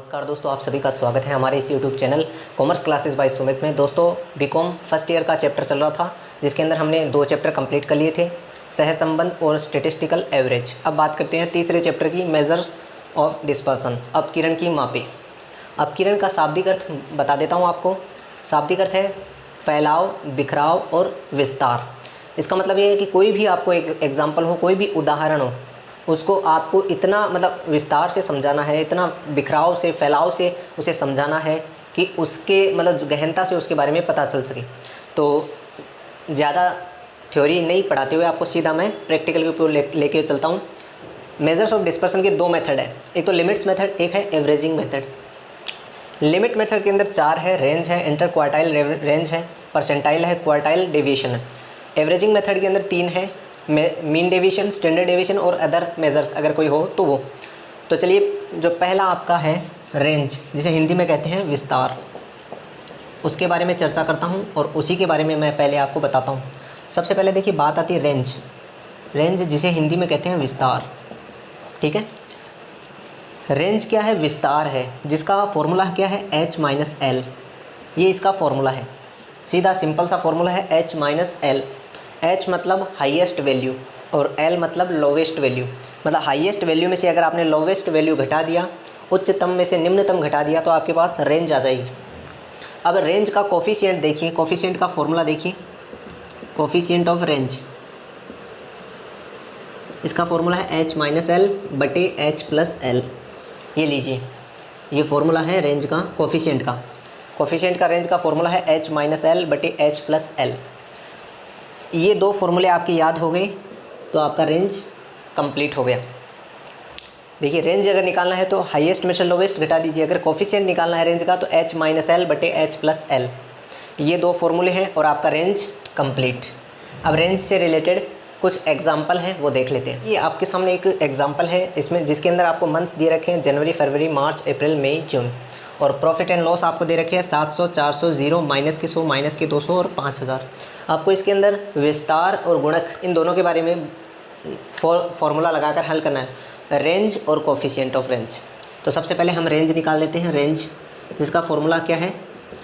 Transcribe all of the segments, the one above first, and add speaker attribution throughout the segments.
Speaker 1: नमस्कार दोस्तों, आप सभी का स्वागत है हमारे इस YouTube channel commerce classes bye Sumit में। दोस्तों बीकॉम फर्स्ट ईयर का चैप्टर चल रहा था, जिसके अंदर हमने 2 चैप्टर कंप्लीट कर लिए थे, सहसंबंध और स्टैटिस्टिकल एवरेज। अब बात करते हैं तीसरे चैप्टर की, मेजर्स ऑफ डिस्पर्सन, अपकिरण की मापें। अपकिरण का शाब्दिक अर्थ बता देता हूँ आपको। शाब्दिक अर्थ है फैलाव, बिखराव और विस्तार। इसका मतलब ये है कि कोई भी आपको एक एग्जाम्पल हो, कोई भी उदाहरण हो, उसको आपको इतना मतलब विस्तार से समझाना है, इतना बिखराव से, फैलाव से उसे समझाना है कि उसके मतलब गहनता से उसके बारे में पता चल सके। तो ज़्यादा थ्योरी नहीं पढ़ाते हुए आपको सीधा मैं प्रैक्टिकल के ऊपर लेके चलता हूँ। मेजर्स ऑफ डिस्पर्सन के 2 मेथड है, एक तो लिमिट्स मेथड, एक है एवरेजिंग मेथड। लिमिट मेथड के अंदर 4 है, रेंज है, इंटर क्वार्टाइल रेंज है, परसेंटाइल है, क्वार्टाइल डेविएशन है। एवरेजिंग मेथड के अंदर 3 है, मीन डेविएशन, स्टैंडर्ड डेविएशन और अदर मेजर्स अगर कोई हो तो वो। तो चलिए, जो पहला आपका है रेंज, जिसे हिंदी में कहते हैं विस्तार, उसके बारे में चर्चा करता हूँ और उसी के बारे में मैं पहले आपको बताता हूँ। सबसे पहले देखिए, बात आती है रेंज। रेंज जिसे हिंदी में कहते हैं विस्तार, ठीक है। रेंज क्या है? विस्तार है, जिसका फॉर्मूला क्या है? h minus L. ये इसका फॉर्मूला है, सीधा सिंपल सा फॉर्मूला है h माइनस एल। h मतलब हाईएस्ट वैल्यू और l मतलब लोवेस्ट वैल्यू। मतलब हाईएस्ट वैल्यू में से अगर आपने लोवेस्ट वैल्यू घटा दिया, उच्चतम में से निम्नतम घटा दिया, तो आपके पास रेंज आ जाएगी। अब रेंज का कोफिशिएंट देखिए, कोफिशिएंट का फॉर्मूला देखिए, कोफिशिएंट ऑफ रेंज, इसका फॉर्मूला है h माइनस एल बटे h प्लस एल। ये लीजिए, ये फॉर्मूला है रेंज का, कोफिशिएंट का। कोफिशिएंट का रेंज का फॉर्मूला है h माइनस एल बटे h प्लस एल। ये 2 फॉर्मूले आपके याद हो गए तो आपका रेंज कंप्लीट हो गया। देखिए, रेंज अगर निकालना है तो हाईएस्ट में से लोवेस्ट घटा दीजिए, अगर कोफिशिएंट निकालना है रेंज का तो h माइनस एल बटे h प्लस एल। ये 2 फॉर्मूले हैं और आपका रेंज कंप्लीट। अब रेंज से रिलेटेड कुछ एग्जाम्पल हैं, वो देख लेते हैं। ये आपके सामने एक एग्जाम्पल है, इसमें जिसके अंदर आपको मंथ्स दे रखे हैं जनवरी, फरवरी, मार्च, अप्रैल, मई, जून, और प्रॉफिट एंड लॉस आपको दे रखे हैं 700, 400, 0, माइनस के 100, माइनस के 200 और 5000। आपको इसके अंदर विस्तार और गुणक, इन दोनों के बारे में फॉर्मूला लगाकर हल करना है, रेंज और कोफिशिएंट ऑफ रेंज। तो सबसे पहले हम रेंज निकाल लेते हैं। रेंज जिसका फॉर्मूला क्या है,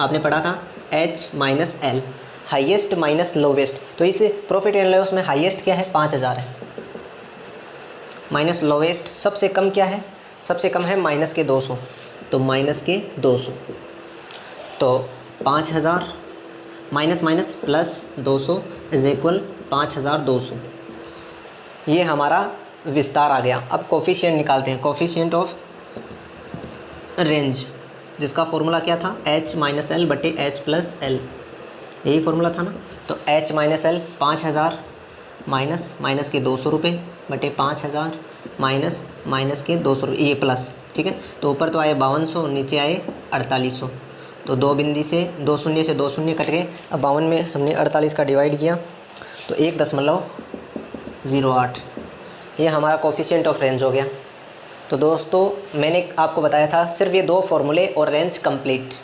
Speaker 1: आपने पढ़ा था h minus L, highest minus lowest. तो इस प्रॉफिट एंड लॉस में हाईएस्ट क्या है? 5000 है, माइनस लोवेस्ट सबसे कम क्या है? सबसे कम है माइनस के 200, तो माइनस के 200, तो 5000 minus minus plus 200 is equal 5200। ये हमारा विस्तार आ गया। अब कोफिशिएंट निकालते हैं, कोफिशिएंट ऑफ रेंज, जिसका फॉर्मूला क्या था? h माइनस एल बटे h प्लस एल। यही फॉर्मूला था ना। तो h minus L 5000 minus minus के 200 रुपये बटे 5000 माइनस माइनस के 200 रुपये, ये प्लस, ठीक है। तो ऊपर तो आए 5200, नीचे आए 4800। तो 2 बिंदी से 2 शून्य से 2 शून्य कट गए। अब 52 में हमने 48 का डिवाइड किया तो 1.08, ये हमारा कोफिशिएंट ऑफ रेंज हो गया। तो दोस्तों, मैंने आपको बताया था सिर्फ ये 2 फॉर्मूले और रेंज कंप्लीट।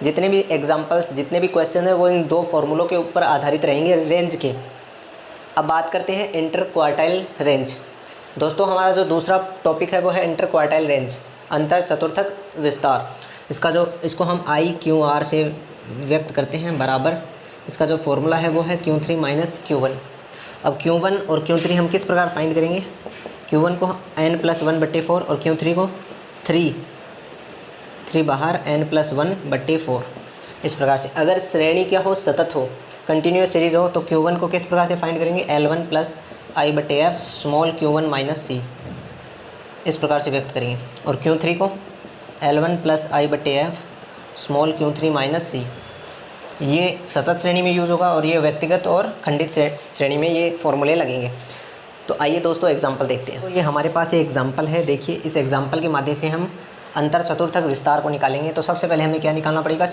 Speaker 1: जितने भी एग्जांपल्स, जितने भी क्वेश्चन हैं, वो इन 2 फॉर्मूलों के ऊपर आधारित रहेंगे, रेंज के। अब बात करते हैं इंटर क्वार्टाइल रेंज। दोस्तों, हमारा जो दूसरा टॉपिक है वो है इंटर क्वार्टाइल रेंज, अंतर चतुर्थक विस्तार। इसको हम IQR से व्यक्त करते हैं, बराबर इसका जो फॉर्मूला है वो है Q3 माइनस Q1। अब Q1 और Q3 हम किस प्रकार फाइंड करेंगे? Q1 को n+1/4 और Q3 को 3 बाहर n+1/4। इस प्रकार से अगर श्रेणी क्या हो? सतत हो, कंटिन्यूस सीरीज हो, तो Q1 को किस प्रकार से फाइंड करेंगे? L1 + I/f small q1 minus c, इस प्रकार से व्यक्त करेंगे। और Q3 को L1 + I/f small q3 minus c। ये सतत श्रेणी में यूज़ होगा और ये व्यक्तिगत और खंडित श्रेणी में ये फॉर्मूले लगेंगे। तो आइए दोस्तों एग्जाम्पल देखते हैं। तो ये हमारे पास एक एग्जाम्पल है, देखिए इस एग्जाम्पल के माध्यम से हम अंतर चतुर्थक विस्तार को निकालेंगे। तो सबसे पहले हमें क्या निकालना पड़ेगा?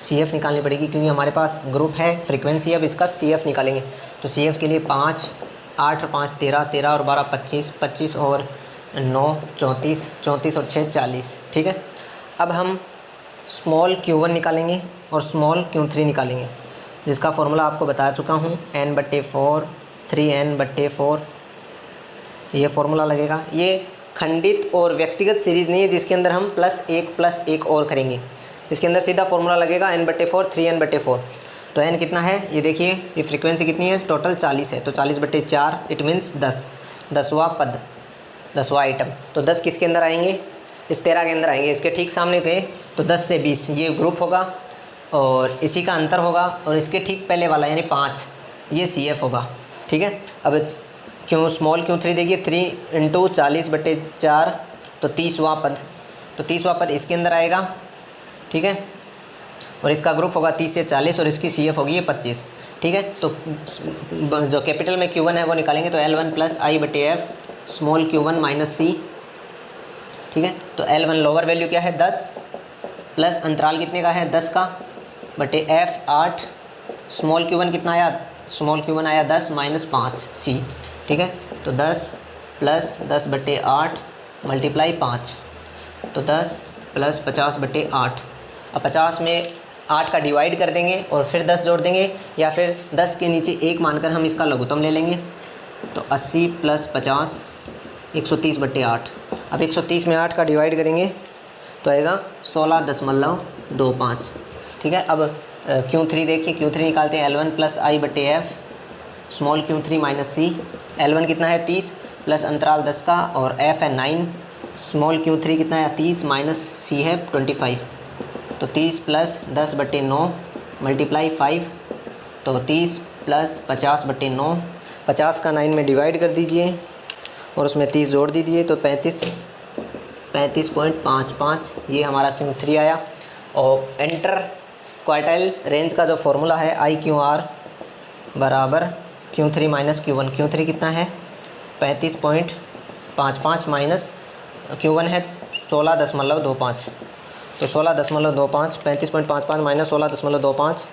Speaker 1: CF निकालनी पड़ेगी, क्योंकि हमारे पास ग्रुप है फ्रीक्वेंसी। अब इसका CF निकालेंगे। तो CF के लिए 5, 8 और 5 13, 13 और 12 25, 25 और 9 34, 34 और 6 40, ठीक है। अब हम स्मॉल q1 निकालेंगे और स्मॉल q3 निकालेंगे, जिसका फॉर्मूला आपको बता चुका हूँ, n/4 3n/4, ये फॉर्मूला लगेगा। ये खंडित और व्यक्तिगत सीरीज़ नहीं है जिसके अंदर हम प्लस एक और करेंगे। इसके अंदर सीधा फॉर्मूला लगेगा n/4 3n/4। तो n कितना है ये देखिए, ये फ्रीक्वेंसी कितनी है, टोटल 40 है, तो 40/4 इट मीन्स 10, 10वां पद, 10वां आइटम। तो 10 किसके अंदर आएंगे, इस 13 के अंदर आएंगे। इसके ठीक सामने गए तो 10 से 20 ये ग्रुप होगा और इसी का अंतर होगा, और इसके ठीक पहले वाला यानी 5 ये CF होगा। ठीक है, अब स्मॉल Q3 देखिए 3 × 40/4 तो 30वां पद, तो 30वां पद इसके अंदर आएगा। ठीक है, और इसका ग्रुप होगा 30 से 40 और इसकी CF होगी ये 25। ठीक है, तो जो कैपिटल में Q1 है वो निकालेंगे, तो L1 + I/F small Q1 - C। ठीक है, तो L1 लोअर वैल्यू क्या है 10 प्लस अंतराल कितने का है 10 का बटे F 8, स्मॉल Q1 कितना आया, स्मॉल Q1 आया 10 - 5 C। ठीक है, तो 10 + 10/8 × 5, तो 10 + 50/8। अब 50 में 8 का डिवाइड कर देंगे और फिर 10 जोड़ देंगे, या फिर 10 के नीचे 1 मानकर हम इसका लघुत्तम ले लेंगे। तो 80 + 50 130/8। अब 130 में 8 का डिवाइड करेंगे तो आएगा 16.25। ठीक है, अब Q3 देखिए, Q3 निकालते हैं, L1 + I/F small Q3 - C। L1 कितना है 30 प्लस अंतराल 10 का और F है 9, स्मॉल Q3 कितना है 30 - C है 25, तो 30 + 10/9 × 5, तो 30 + 50/9, 50 का 9 में डिवाइड कर दीजिए और उसमें 30 जोड़ दीजिए, तो 35.55 ये हमारा Q3 आया। और इंटर क्वार्टाइल रेंज का जो फॉर्मूला है IQR बराबर Q3 - Q1। Q3 कितना है 35.55 माइनस Q1 है 16.25, तो 16.25 35.55 - 16.25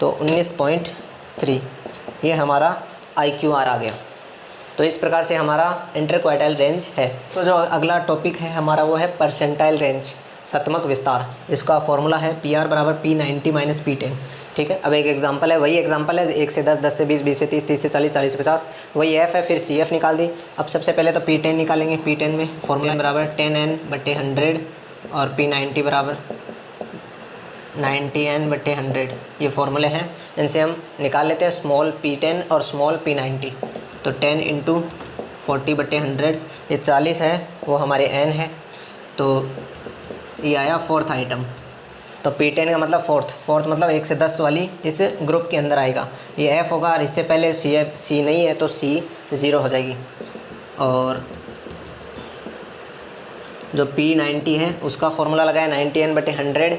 Speaker 1: तो 19.3 ये हमारा IQR आ गया। तो इस प्रकार से हमारा इंटरक्वार्टाइल रेंज है। तो जो अगला टॉपिक है हमारा वो है परसेंटाइल रेंज, शतमक विस्तार, जिसका फॉर्मूला है PR बराबर P90 - P10। ठीक है, अब एक एग्जांपल है, वही एग्जांपल है 1 से 10, 10 से 20, 20 से 30, 30 से 40, 40 से 50, वही F है, फिर CF निकाल दी। अब सबसे पहले तो P10 निकालेंगे। P10 में फॉर्मूला बराबर 10n/100 और P90 बराबर 90n/100 ये फॉर्मूले हैं, इनसे हम निकाल लेते हैं स्मॉल P10 और स्मॉल P90। तो 10 × 40/100 ये 40 है, वो हमारे n है, तो ये आया 4th आइटम। तो P10 का मतलब फोर्थ मतलब 1 से 10 वाली इस ग्रुप के अंदर आएगा, ये F होगा, और इससे पहले C नहीं है तो C 0 हो जाएगी। और जो P90 है उसका फॉर्मूला लगाया 90n/100,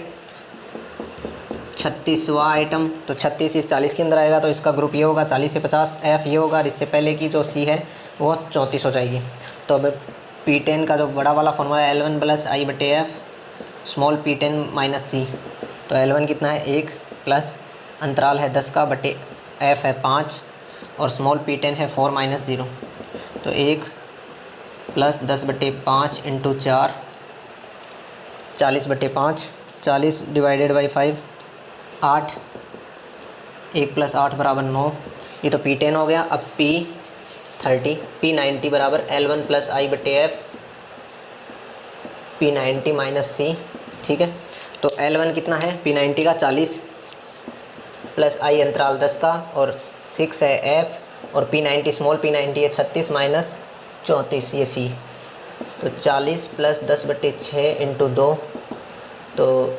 Speaker 1: 36वां आइटम, तो 36 इस 40 के अंदर आएगा, तो इसका ग्रुप ये होगा 40 से 50, F ये होगा, और इससे पहले की जो C है वो 34 हो जाएगी। तो अब P10 का जो बड़ा वाला फॉर्मूला है L1 + I/F small P10 - C, तो L1 कितना है 1 प्लस अंतराल है 10 का बटे F है 5 और स्मॉल P10 है 4 - 0, तो 1 + 10/5 × 4 40/5, 40 / 5 8, 1 + 8 = 9, ये तो P10 हो गया। अब P90 बराबर L1 + I/F P90 - C। ठीक है, तो L1 कितना है P90 का 40 प्लस I अंतराल 10 का और 6 है F, और P90 स्मॉल P90 है 36 - 34 ये C, तो 40 + 10/6 × 2, तो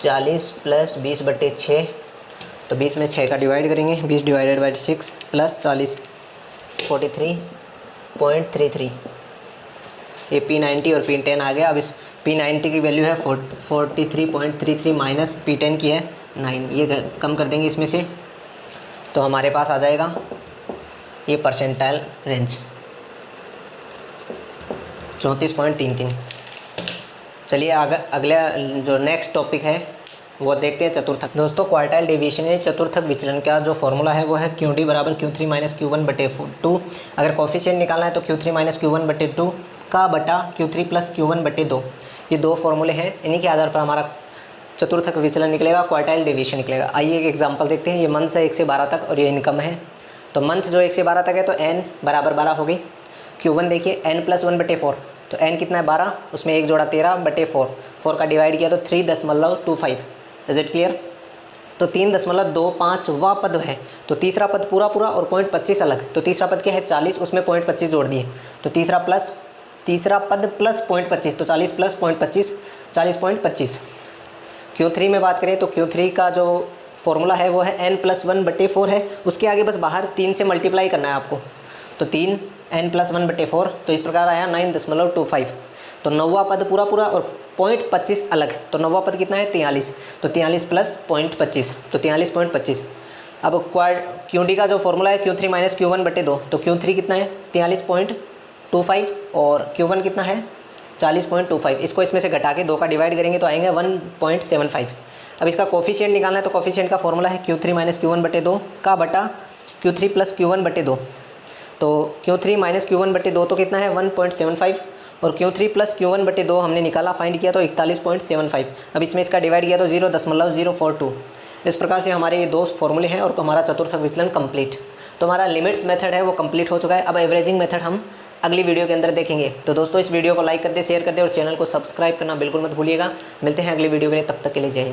Speaker 1: 40 + 20/6, तो 20 में 6 का डिवाइड करेंगे, 20 / 6 प्लस 40 43.33, ये P90 और P10 आ गया। अब इस P90 की वैल्यू है 43.33 माइनस P10 की है 9, ये कम कर देंगे इसमें से, तो हमारे पास आ जाएगा ये परसेंटाइल रेंज 34.33। चलिए अगला जो नेक्स्ट टॉपिक है वो देखते हैं चतुर्थक। दोस्तों क्वार्टाइल डेविएशन या चतुर्थक विचलन का जो फॉर्मूला है वो है QD बराबर Q3 - Q1/2। अगर कोफिशिएंट निकालना है तो Q3 - Q1/2 का बटा Q3 + Q1/2, ये दो फॉर्मूले हैं, इन्हीं के आधार पर हमारा चतुर्थक विचलन निकलेगा, क्वार्टाइल डेविएशन निकलेगा। आइए एक एग्जांपल देखते हैं। ये मंथ है 1 से 12 तक और ये इनकम है। तो मंथ जो 1 से 12 तक है तो n बराबर 12 होगी। Q1 देखिए n + 1/4, तो n कितना है 12, उसमें एक जोड़ा 13/4, 4 का डिवाइड किया तो 3.25। Is it clear? तो 3.25वां पद है, तो तीसरा पद पूरा पूरा और 0.25 अलग, तो तीसरा पद क्या है 40, उसमें 0.25 जोड़ दिए, तो तीसरा पद प्लस 0.25, तो 40 प्लस 0.25 40.25। Q3 में बात करें तो Q3 का जो फॉर्मूला है वो है n+1/4 है, उसके आगे बस बाहर 3 से मल्टीप्लाई करना है आपको, तो 3 n+1/4, तो इस प्रकार आया 9.25। तो 9वां पद पूरा पूरा और 0.25 अलग, तो 9वां पद कितना है 43, तो 43 प्लस 0.25, तो 43.25। अब QD का जो फॉर्मूला है Q3 - Q1/2, तो Q3 कितना है 43.25 और Q1 कितना है 40.25। इसको इसमें से घटा के 2 का डिवाइड करेंगे तो आएंगे 1.75। अब इसका कोफिशिएंट निकालना है, तो कोफिशिएंट का फॉर्मूला है Q3 - Q1/2 का बटा Q3 + Q1/2, तो Q3 - Q1/2 तो कितना है 1.75 और Q3 + Q1/2 हमने निकाला, फाइंड किया तो 41.75। अब इसमें इसका डिवाइड किया तो 0.042। इस प्रकार से हमारे ये 2 फॉर्मूले हैं और हमारा चतुर्थक विचलन कंप्लीट। तो हमारा लिमिट्स मेथड है वो कंप्लीट हो चुका है। अब एवरेजिंग मेथड हम अगली वीडियो के अंदर देखेंगे। तो दोस्तों इस वीडियो को लाइक कर दे, शेयर कर दे और चैनल को सब्सक्राइब करना बिल्कुल मत भूलिएगा। मिलते हैं अगली वीडियो में, तब तक के लिए जय हिंद।